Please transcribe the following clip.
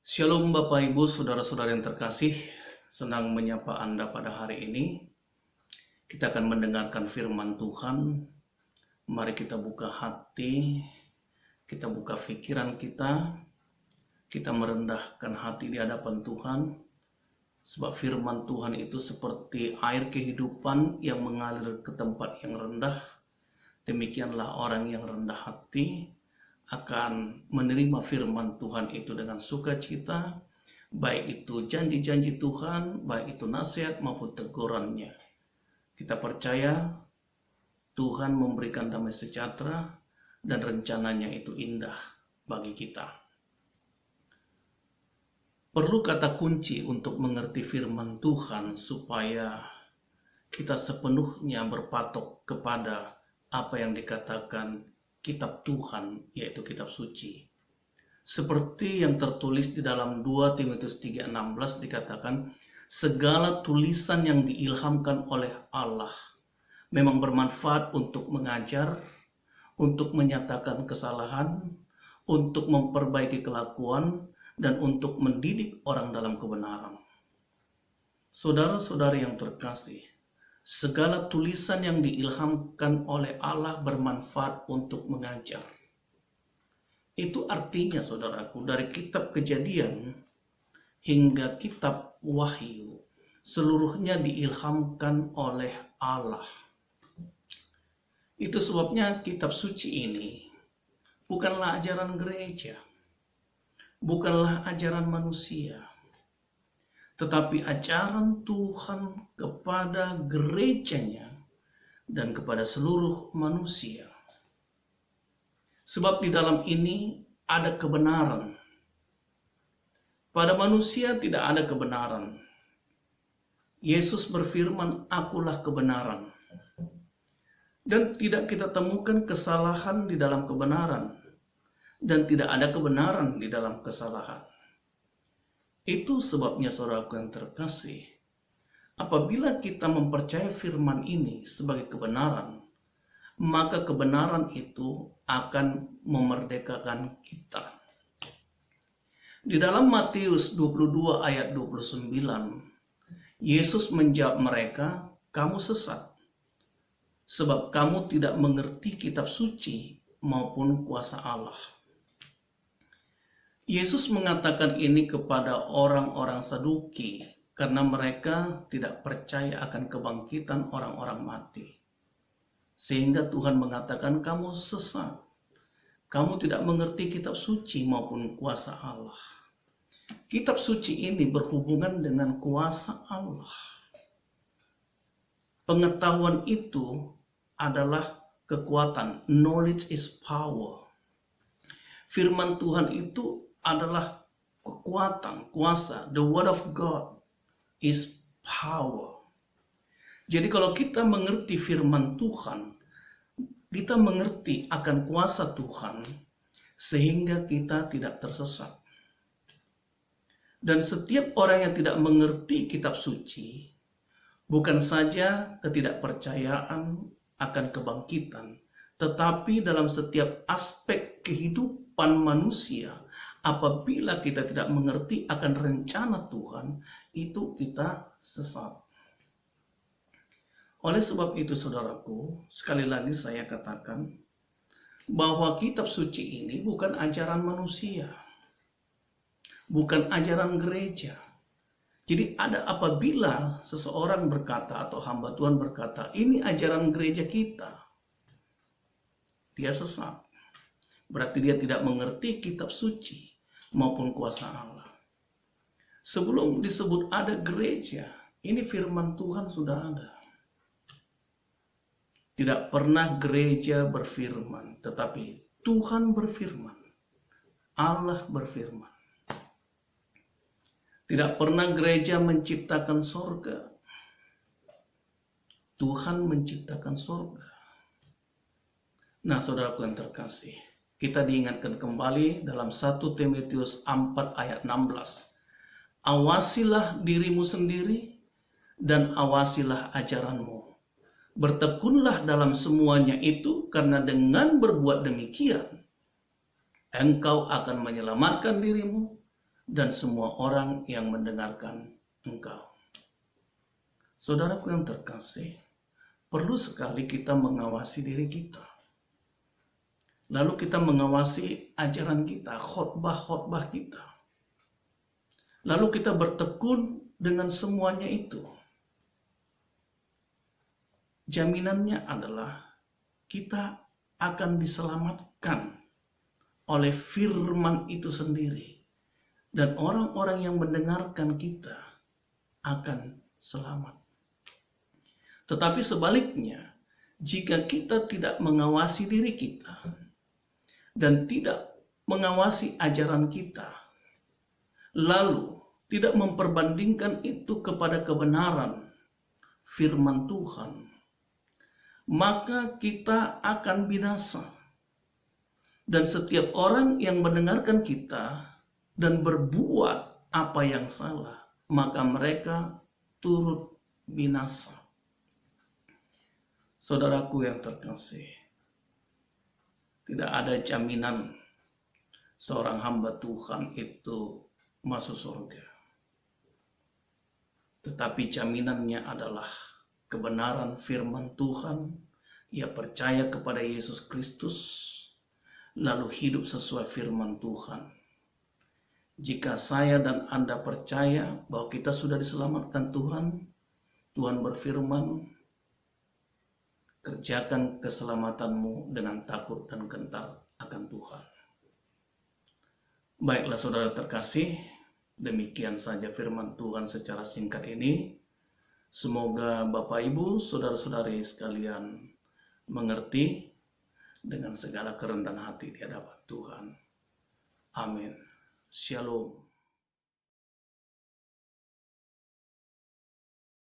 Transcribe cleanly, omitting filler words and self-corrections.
Shalom Bapak Ibu, Saudara-saudara yang terkasih, senang menyapa Anda pada hari ini. Kita akan mendengarkan firman Tuhan. Mari kita buka hati, kita buka pikiran kita merendahkan hati di hadapan Tuhan. Sebab firman Tuhan itu seperti air kehidupan yang mengalir ke tempat yang rendah. Demikianlah orang yang rendah hati akan menerima firman Tuhan itu dengan sukacita, baik itu janji-janji Tuhan, baik itu nasihat maupun tegurannya. Kita percaya Tuhan memberikan damai sejahtera dan rencananya itu indah bagi kita. Perlu kata kunci untuk mengerti firman Tuhan supaya kita sepenuhnya berpatok kepada apa yang dikatakan kitab Tuhan, yaitu kitab suci. Seperti yang tertulis di dalam 2 Timotius 3:16 dikatakan, segala tulisan yang diilhamkan oleh Allah memang bermanfaat untuk mengajar, untuk menyatakan kesalahan, untuk memperbaiki kelakuan, dan untuk mendidik orang dalam kebenaran. Saudara-saudari yang terkasih, segala tulisan yang diilhamkan oleh Allah bermanfaat untuk mengajar. Itu artinya, saudaraku, dari kitab Kejadian hingga kitab Wahyu, seluruhnya diilhamkan oleh Allah. Itu sebabnya kitab suci ini bukanlah ajaran gereja, bukanlah ajaran manusia, tetapi ajaran Tuhan kepada gerejanya dan kepada seluruh manusia. Sebab di dalam ini ada kebenaran. Pada manusia tidak ada kebenaran. Yesus berfirman, "Akulah kebenaran." Dan tidak kita temukan kesalahan di dalam kebenaran. Dan tidak ada kebenaran di dalam kesalahan. Itu sebabnya saudaraku yang terkasih, apabila kita mempercayai firman ini sebagai kebenaran, maka kebenaran itu akan memerdekakan kita. Di dalam Matius 22 ayat 29, Yesus menjawab mereka, "Kamu sesat, sebab kamu tidak mengerti kitab suci maupun kuasa Allah." Yesus mengatakan ini kepada orang-orang Saduki karena mereka tidak percaya akan kebangkitan orang-orang mati. Sehingga Tuhan mengatakan, "Kamu sesat. Kamu tidak mengerti kitab suci maupun kuasa Allah." Kitab suci ini berhubungan dengan kuasa Allah. Pengetahuan itu adalah kekuatan. Knowledge is power. Firman Tuhan itu adalah kekuatan, kuasa. The word of God is power. Jadi kalau kita mengerti firman Tuhan, kita mengerti akan kuasa Tuhan, sehingga kita tidak tersesat. Dan setiap orang yang tidak mengerti kitab suci, bukan saja ketidakpercayaan akan kebangkitan, tetapi dalam setiap aspek kehidupan manusia, apabila kita tidak mengerti akan rencana Tuhan, itu kita sesat. Oleh sebab itu, saudaraku, sekali lagi saya katakan bahwa kitab suci ini bukan ajaran manusia, bukan ajaran gereja. Jadi apabila seseorang berkata atau hamba Tuhan berkata, "Ini ajaran gereja kita," dia sesat. Berarti dia tidak mengerti kitab suci maupun kuasa Allah. Sebelum disebut ada gereja, ini firman Tuhan sudah ada. Tidak pernah gereja berfirman, tetapi Tuhan berfirman. Allah berfirman. Tidak pernah gereja menciptakan sorga. Tuhan menciptakan sorga. Nah, saudaraku yang terkasih, kita diingatkan kembali dalam 1 Timotius 4 ayat 16. "Awasilah dirimu sendiri dan awasilah ajaranmu. Bertekunlah dalam semuanya itu, karena dengan berbuat demikian, engkau akan menyelamatkan dirimu dan semua orang yang mendengarkan engkau. Saudaraku yang terkasih, perlu sekali kita mengawasi diri kita. Lalu kita mengawasi ajaran kita, khotbah-khotbah kita. Lalu kita bertekun dengan semuanya itu. Jaminannya adalah kita akan diselamatkan oleh firman itu sendiri. Dan orang-orang yang mendengarkan kita akan selamat. Tetapi sebaliknya, jika kita tidak mengawasi diri kita dan tidak mengawasi ajaran kita, lalu tidak memperbandingkan itu kepada kebenaran firman Tuhan, maka kita akan binasa. Dan setiap orang yang mendengarkan kita dan berbuat apa yang salah, maka mereka turut binasa. Saudaraku yang terkasih, tidak ada jaminan seorang hamba Tuhan itu masuk surga. Tetapi jaminannya adalah kebenaran firman Tuhan. Ia percaya kepada Yesus Kristus, lalu hidup sesuai firman Tuhan. Jika saya dan Anda percaya bahwa kita sudah diselamatkan Tuhan, Tuhan berfirman, kerjakan keselamatanmu dengan takut dan gentar akan Tuhan. Baiklah saudara terkasih, demikian saja firman Tuhan secara singkat ini. Semoga Bapak Ibu, saudara-saudari sekalian mengerti dengan segala kerendahan hati di hadapan Tuhan. Amin. Shalom.